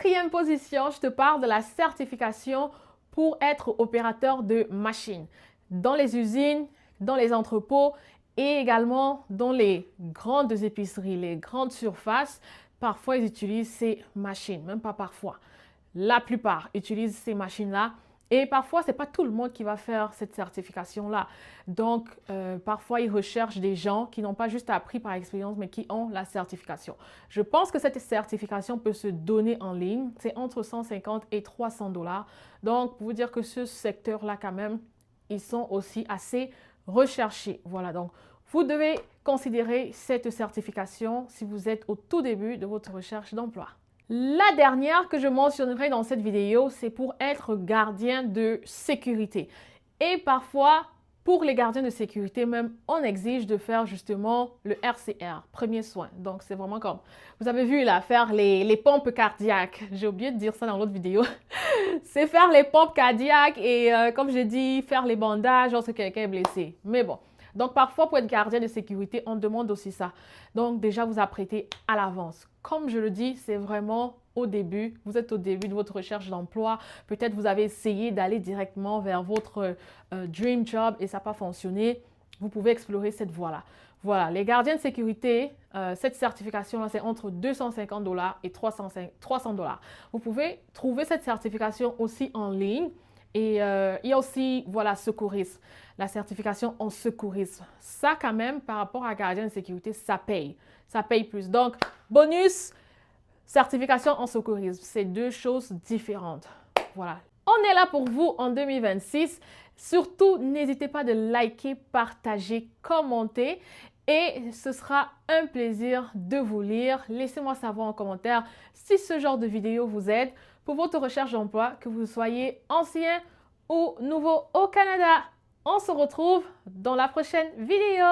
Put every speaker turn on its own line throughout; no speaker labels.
quatrième position, je te parle de la certification pour être opérateur de machines dans les usines, dans les entrepôts et également dans les grandes épiceries, les grandes surfaces. Parfois, ils utilisent ces machines, même pas parfois. La plupart utilisent ces machines-là. Et parfois, ce n'est pas tout le monde qui va faire cette certification-là. Donc, parfois, ils recherchent des gens qui n'ont pas juste appris par expérience, mais qui ont la certification. Je pense que cette certification peut se donner en ligne. C'est entre 150 et 300 $. Donc, pour vous dire que ce secteur-là, quand même, ils sont aussi assez recherchés. Voilà, donc, vous devez considérer cette certification si vous êtes au tout début de votre recherche d'emploi. La dernière que je mentionnerai dans cette vidéo, c'est pour être gardien de sécurité. Et parfois, pour les gardiens de sécurité même, on exige de faire justement le RCR, premier soin. Donc, c'est vraiment comme, vous avez vu là, faire les pompes cardiaques. J'ai oublié de dire ça dans l'autre vidéo. C'est faire les pompes cardiaques et comme j'ai dit, faire les bandages lorsque quelqu'un est blessé. Mais bon. Donc, parfois, pour être gardien de sécurité, on demande aussi ça. Donc, déjà, vous apprêtez à l'avance. Comme je le dis, c'est vraiment au début. Vous êtes au début de votre recherche d'emploi. Peut-être vous avez essayé d'aller directement vers votre dream job et ça n'a pas fonctionné. Vous pouvez explorer cette voie-là. Voilà, les gardiens de sécurité, cette certification-là, c'est entre 250 $ et 300 $. Vous pouvez trouver cette certification aussi en ligne. Et il y a aussi, voilà, secourisme, la certification en secourisme. Ça, quand même, par rapport à gardien de sécurité, ça paye. Ça paye plus. Donc, bonus, certification en secourisme. C'est deux choses différentes. Voilà. On est là pour vous en 2026. Surtout, n'hésitez pas de liker, partager, commenter. Et ce sera un plaisir de vous lire. Laissez-moi savoir en commentaire si ce genre de vidéo vous aide pour votre recherche d'emploi, que vous soyez ancien ou nouveau au Canada. On se retrouve dans la prochaine vidéo.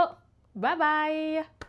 Bye bye!